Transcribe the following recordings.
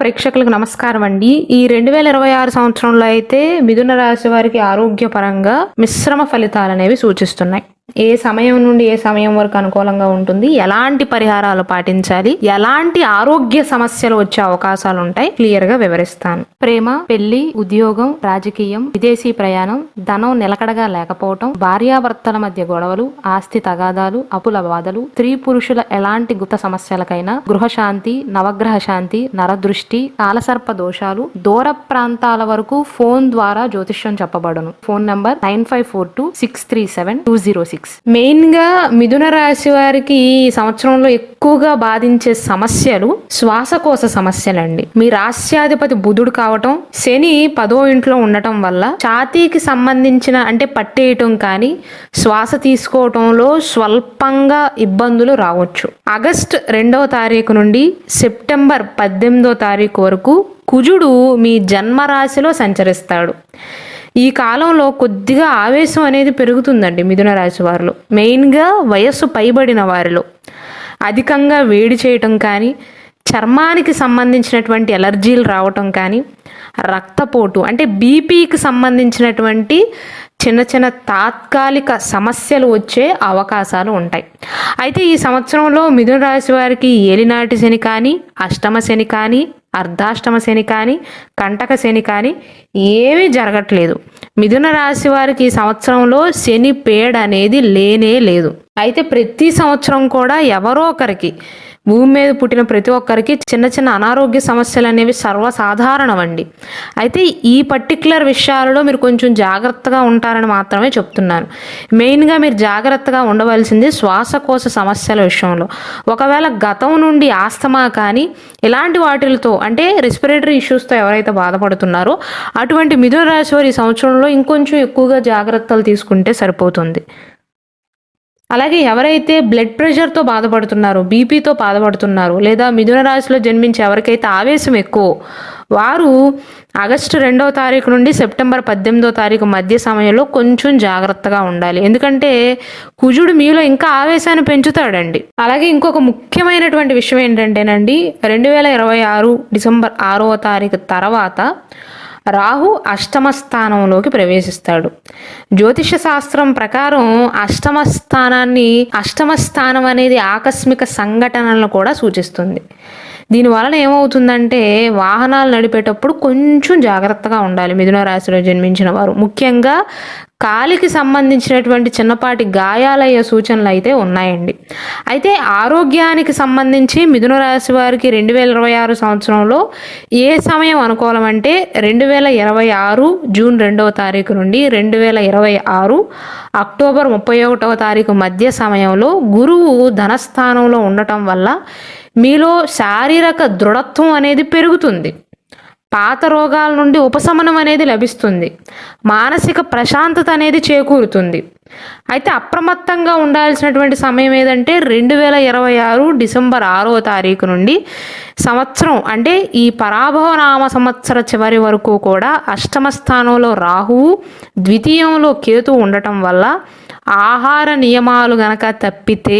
ప్రేక్షకులకు నమస్కారం అండి. ఈ 2026 సంవత్సరంలో అయితే మిథున రాశి వారికి ఆరోగ్యపరంగా మిశ్రమ ఫలితాలు అనేవి సూచిస్తున్నాయి. ఏ సమయం నుండి ఏ సమయం వరకు అనుకూలంగా ఉంటుంది, ఎలాంటి పరిహారాలు పాటించాలి, ఎలాంటి ఆరోగ్య సమస్యలు వచ్చే అవకాశాలు ఉంటాయి, క్లియర్ గా వివరిస్తాను. ప్రేమ, పెళ్లి, ఉద్యోగం, రాజకీయం, విదేశీ ప్రయాణం, ధనం నిలకడగా లేకపోవటం, భార్యాభర్తల మధ్య గొడవలు, ఆస్తి తగాదాలు, అప్పుల బాధలు, స్త్రీ పురుషుల ఎలాంటి గుప్త సమస్యలకైనా, గృహశాంతి, నవగ్రహ శాంతి, నరదృష్టి, కాలసర్ప దోషాలు, దూర ప్రాంతాల వరకు ఫోన్ ద్వారా జ్యోతిష్యం చెప్పబడును. Phone number 9542637206. మెయిన్ గా మిథున రాశి వారికి ఈ సంవత్సరంలో ఎక్కువగా బాధించే సమస్యలు శ్వాసకోశ సమస్యలండి. మీ రాశ్యాధిపతి బుధుడు కావటం, శని 10వ ఇంట్లో ఉండటం వల్ల ఛాతీకి సంబంధించిన అంటే పట్టేయటం కానీ శ్వాస తీసుకోవటంలో స్వల్పంగా ఇబ్బందులు రావచ్చు. ఆగస్టు 2వ తారీఖు నుండి సెప్టెంబర్ 18వ తారీఖు వరకు కుజుడు మీ జన్మరాశిలో సంచరిస్తాడు. ఈ కాలంలో కొద్దిగా ఆవేశం అనేది పెరుగుతుందండి మిథున రాశి వారిలో. మెయిన్గా వయస్సు పైబడిన వారిలో అధికంగా వేడి చేయటం కానీ, చర్మానికి సంబంధించినటువంటి ఎలర్జీలు రావటం కానీ, రక్తపోటు అంటే బీపీకి సంబంధించినటువంటి చిన్న చిన్న తాత్కాలిక సమస్యలు వచ్చే అవకాశాలు ఉంటాయి. అయితే ఈ సంవత్సరంలో మిథున రాశి వారికి ఏలినాటి శని కానీ, అష్టమ శని కానీ, అర్ధాష్టమ శని కానీ, కంటక శని కానీ ఏమీ జరగట్లేదు. మిథున రాశి వారికి ఈ సంవత్సరంలో శని పేడ అనేది లేనే లేదు. అయితే ప్రతి సంవత్సరం కూడా ఎవరో ఒకరికి, భూమి మీద పుట్టిన ప్రతి ఒక్కరికి చిన్న చిన్న అనారోగ్య సమస్యలు అనేవి సర్వసాధారణమండి. అయితే ఈ పర్టిక్యులర్ విషయాలలో మీరు కొంచెం జాగ్రత్తగా ఉంటారని మాత్రమే చెప్తున్నాను. మెయిన్గా మీరు జాగ్రత్తగా ఉండవలసింది శ్వాసకోశ సమస్యల విషయంలో. ఒకవేళ గతం నుండి ఆస్తమా కానీ ఇలాంటి వాటిలతో అంటే రెస్పిరేటరీ ఇష్యూస్తో ఎవరైతే బాధపడుతున్నారో అటువంటి మిథున రాశి వారు ఈ సంవత్సరంలో ఇంకొంచెం ఎక్కువగా జాగ్రత్తలు తీసుకుంటే సరిపోతుంది. అలాగే ఎవరైతే బ్లడ్ ప్రెషర్తో బాధపడుతున్నారో, బీపీతో బాధపడుతున్నారో, లేదా మిథున రాశిలో జన్మించి ఎవరికైతే ఆవేశం ఎక్కువ వారు ఆగస్టు 2వ తారీఖు నుండి సెప్టెంబర్ 18వ తారీఖు మధ్య సమయంలో కొంచెం జాగ్రత్తగా ఉండాలి. ఎందుకంటే కుజుడు మీలో ఇంకా ఆవేశాన్ని పెంచుతాడండి. అలాగే ఇంకొక ముఖ్యమైనటువంటి విషయం ఏంటంటేనండి, 2026 డిసెంబర్ 6వ తారీఖు తర్వాత రాహు అష్టమ స్థానంలోకి ప్రవేశిస్తాడు. జ్యోతిష శాస్త్రం ప్రకారం అష్టమ స్థానం అనేది ఆకస్మిక సంఘటనలను కూడా సూచిస్తుంది. దీని వలన ఏమవుతుందంటే వాహనాలు నడిపేటప్పుడు కొంచెం జాగ్రత్తగా ఉండాలి మిథున రాశిలో జన్మించిన వారు. ముఖ్యంగా కాలికి సంబంధించినటువంటి చిన్నపాటి గాయాలయ్యే సూచనలు అయితే ఉన్నాయండి. అయితే ఆరోగ్యానికి సంబంధించి మిథున రాశి వారికి 2026 సంవత్సరంలో ఏ సమయం అనుకూలం అంటే 2026 జూన్ 2వ తారీఖు నుండి 2026 అక్టోబర్ 31వ తారీఖు మధ్య సమయంలో గురువు ధనస్థానంలో ఉండటం వల్ల మీలో శారీరక దృఢత్వం అనేది పెరుగుతుంది. పాత రోగాల నుండి ఉపశమనం అనేది లభిస్తుంది. మానసిక ప్రశాంతత అనేది చేకూరుతుంది. అయితే అప్రమత్తంగా ఉండాల్సినటువంటి సమయం ఏదంటే 2026 డిసెంబర్ 6వ తారీఖు నుండి సంవత్సరం అంటే ఈ పరాభవ నామ సంవత్సర చివరి వరకు కూడా అష్టమ స్థానంలో రాహువు, ద్వితీయంలో కేతువు ఉండటం వల్ల ఆహార నియమాలు గనక తప్పితే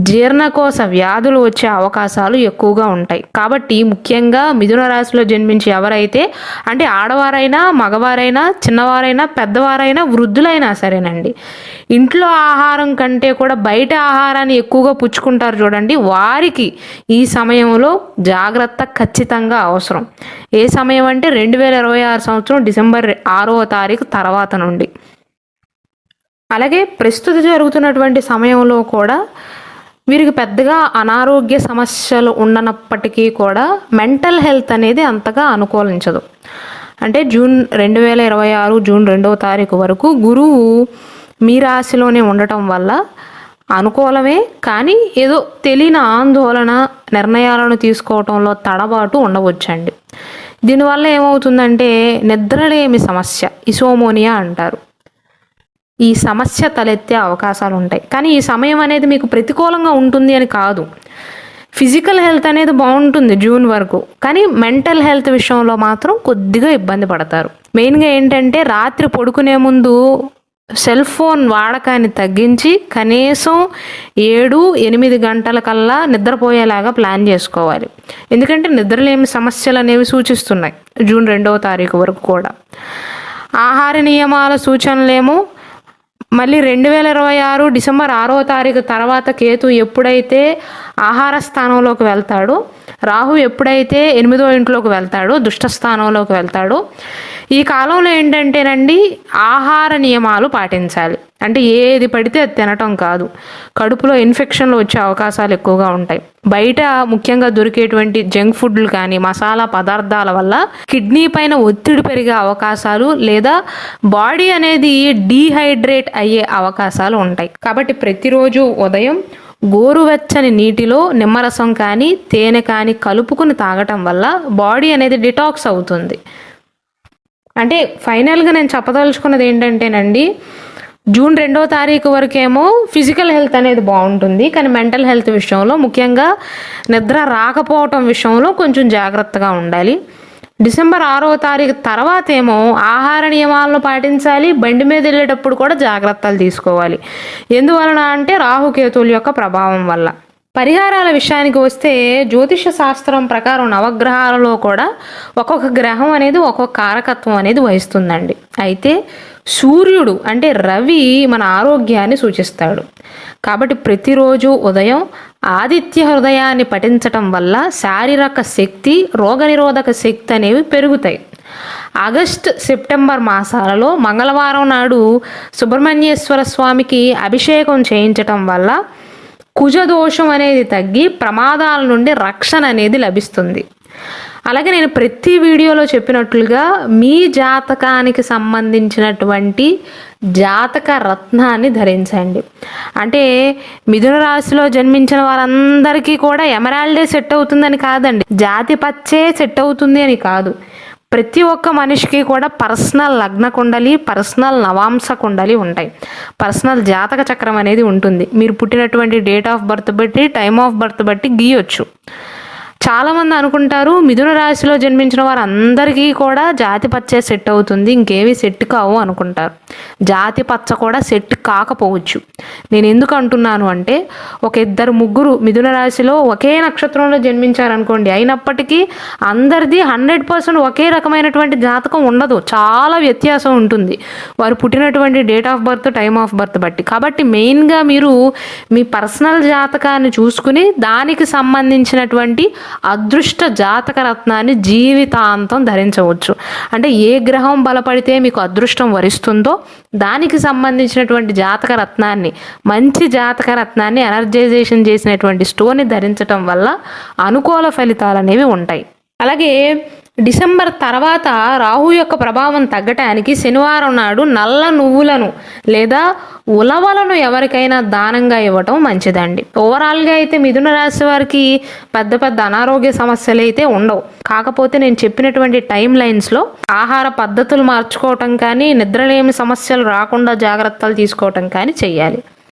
జీర్ణకోశ వ్యాధులు వచ్చే అవకాశాలు ఎక్కువగా ఉంటాయి. కాబట్టి ముఖ్యంగా మిథున రాశిలో జన్మించి ఎవరైతే అంటే ఆడవారైనా, మగవారైనా, చిన్నవారైనా, పెద్దవారైనా, వృద్ధులైనా సరేనండి, ఇంట్లో ఆహారం కంటే కూడా బయట ఆహారాన్ని ఎక్కువగా పుచ్చుకుంటారు చూడండి, వారికి ఈ సమయంలో జాగ్రత్త ఖచ్చితంగా అవసరం. ఏ సమయం అంటే 2026 సంవత్సరం డిసెంబర్ 6వ తారీఖు తర్వాత నుండి. అలాగే ప్రస్తుతం జరుగుతున్నటువంటి సమయంలో కూడా వీరికి పెద్దగా అనారోగ్య సమస్యలు ఉండనప్పటికీ కూడా మెంటల్ హెల్త్ అనేది అంతగా అనుకూలించదు. అంటే 2026 జూన్ 2వ తారీఖు వరకు గురువు మీ రాశిలోనే ఉండటం వల్ల అనుకూలమే, కానీ ఏదో తెలియని ఆందోళన, నిర్ణయాలను తీసుకోవటంలో తడబాటు ఉండవచ్చండి. దీనివల్ల ఏమవుతుందంటే నిద్రలేమి సమస్య, ఇసోమోనియా అంటారు, ఈ సమస్య తలెత్తే అవకాశాలు ఉంటాయి. కానీ ఈ సమయం అనేది మీకు ప్రతికూలంగా ఉంటుంది అని కాదు. ఫిజికల్ హెల్త్ అనేది బాగుంటుంది జూన్ వరకు, కానీ మెంటల్ హెల్త్ విషయంలో మాత్రం కొద్దిగా ఇబ్బంది పడతారు. మెయిన్గా ఏంటంటే రాత్రి పడుకునే ముందు సెల్ ఫోన్ వాడకాన్ని తగ్గించి కనీసం 7-8 గంటల కల్లా నిద్రపోయేలాగా ప్లాన్ చేసుకోవాలి. ఎందుకంటే నిద్రలేమి సమస్యలు అనేవి సూచిస్తున్నాయి జూన్ 2వ తారీఖు వరకు కూడా. ఆహార నియమాల సూచనలేమో మళ్ళీ 2026 డిసెంబర్ 6వ తారీఖు తర్వాత కేతు ఎప్పుడైతే ఆహార స్థానంలోకి వెళ్తాడో, రాహు ఎప్పుడైతే 8వ ఇంట్లోకి వెళ్తాడో, దుష్ట స్థానంలోకి వెళ్తాడో, ఈ కాలంలో ఏంటంటేనండి ఆహార నియమాలు పాటించాలి. అంటే ఏది పడితే అది తినటం కాదు. కడుపులో ఇన్ఫెక్షన్లు వచ్చే అవకాశాలు ఎక్కువగా ఉంటాయి. బయట ముఖ్యంగా దొరికేటువంటి జంక్ ఫుడ్లు కానీ మసాలా పదార్థాల వల్ల కిడ్నీ పైన ఒత్తిడి పెరిగే అవకాశాలు లేదా బాడీ అనేది డీహైడ్రేట్ అయ్యే అవకాశాలు ఉంటాయి. కాబట్టి ప్రతిరోజు ఉదయం గోరువెచ్చని నీటిలో నిమ్మరసం కానీ తేనె కానీ కలుపుకుని తాగటం వల్ల బాడీ అనేది డిటాక్స్ అవుతుంది. అంటే ఫైనల్గా నేను చెప్పదలుచుకున్నది ఏంటంటేనండి, జూన్ 2వ తారీఖు వరకేమో ఫిజికల్ హెల్త్ అనేది బాగుంటుంది, కానీ మెంటల్ హెల్త్ విషయంలో ముఖ్యంగా నిద్ర రాకపోవటం విషయంలో కొంచెం జాగ్రత్తగా ఉండాలి. డిసెంబర్ 6వ తారీఖు తర్వాత ఏమో ఆహార నియమాలను పాటించాలి, బండి మీద వెళ్ళేటప్పుడు కూడా జాగ్రత్తలు తీసుకోవాలి. ఎందువలన అంటే రాహుకేతువుల యొక్క ప్రభావం వల్ల. పరిహారాల విషయానికి వస్తే జ్యోతిష శాస్త్రం ప్రకారం నవగ్రహాలలో కూడా ఒక్కొక్క గ్రహం అనేది ఒక్కొక్క కారకత్వం అనేది వహిస్తుందండి. అయితే సూర్యుడు అంటే రవి మన ఆరోగ్యాన్ని సూచిస్తాడు. కాబట్టి ప్రతిరోజు ఉదయం ఆదిత్య హృదయాన్ని పఠించటం వల్ల శారీరక శక్తి, రోగనిరోధక శక్తి అనేవి పెరుగుతాయి. ఆగస్ట్ సెప్టెంబర్ మాసాలలో మంగళవారం నాడు సుబ్రహ్మణ్యేశ్వర స్వామికి అభిషేకం చేయించటం వల్ల కుజదోషం అనేది తగ్గి ప్రమాదాల నుండి రక్షణ అనేది లభిస్తుంది. అలాగే నేను ప్రతి వీడియోలో చెప్పినట్లుగా మీ జాతకానికి సంబంధించినటువంటి జాతక రత్నాన్ని ధరించండి. అంటే మిథున రాశిలో జన్మించిన వారందరికీ కూడా ఎమరాల్డే సెట్ అవుతుందని కాదండి, జాతి పచ్చే సెట్ అవుతుంది అని కాదు. ప్రతి ఒక్క మనిషికి కూడా పర్సనల్ లగ్న కుండలి, పర్సనల్ నవాంశ కుండలి ఉంటాయి. పర్సనల్ జాతక చక్రం అనేది ఉంటుంది. మీరు పుట్టినటువంటి డేట్ ఆఫ్ బర్త్ బట్టి, టైమ్ ఆఫ్ బర్త్ బట్టి గీయొచ్చు. చాలామంది అనుకుంటారు మిథున రాశిలో జన్మించిన వారు అందరికీ కూడా జాతి పచ్చ సెట్ అవుతుంది, ఇంకేవి సెట్ కావు అనుకుంటారు. జాతి పచ్చ కూడా సెట్ కాకపోవచ్చు. నేను ఎందుకు అంటున్నాను అంటే, ఒక 2-3 మిథున రాశిలో ఒకే నక్షత్రంలో జన్మించారనుకోండి, అయినప్పటికీ అందరిది 100% ఒకే రకమైనటువంటి జాతకం ఉండదు, చాలా వ్యత్యాసం ఉంటుంది వారు పుట్టినటువంటి date of birth, time of birth బట్టి. కాబట్టి మెయిన్గా మీరు మీ పర్సనల్ జాతకాన్ని చూసుకుని దానికి సంబంధించినటువంటి అదృష్ట జాతక రత్నాన్ని జీవితాంతం ధరించవచ్చు. అంటే ఏ గ్రహం బలపడితే మీకు అదృష్టం వరిస్తుందో దానికి సంబంధించినటువంటి జాతక రత్నాన్ని, మంచి జాతక రత్నాన్ని ఎనర్జైజేషన్ చేసినటువంటి స్టోన్ని ధరించటం వల్ల అనుకూల ఫలితాలు అనేవి ఉంటాయి. అలాగే డిసెంబర్ తర్వాత రాహు యొక్క ప్రభావం తగ్గటానికి శనివారం నాడు నల్ల నువ్వులను లేదా ఉలవలను ఎవరికైనా దానంగా ఇవ్వటం మంచిదండి. ఓవరాల్గా అయితే మిథున రాశి వారికి పెద్ద పెద్ద అనారోగ్య సమస్యలు అయితే ఉండవు. కాకపోతే నేను చెప్పినటువంటి టైం లైన్స్లో ఆహార పద్ధతులు మార్చుకోవటం కానీ, నిద్రలేమి సమస్యలు రాకుండా జాగ్రత్తలు తీసుకోవటం కానీ చెయ్యాలి.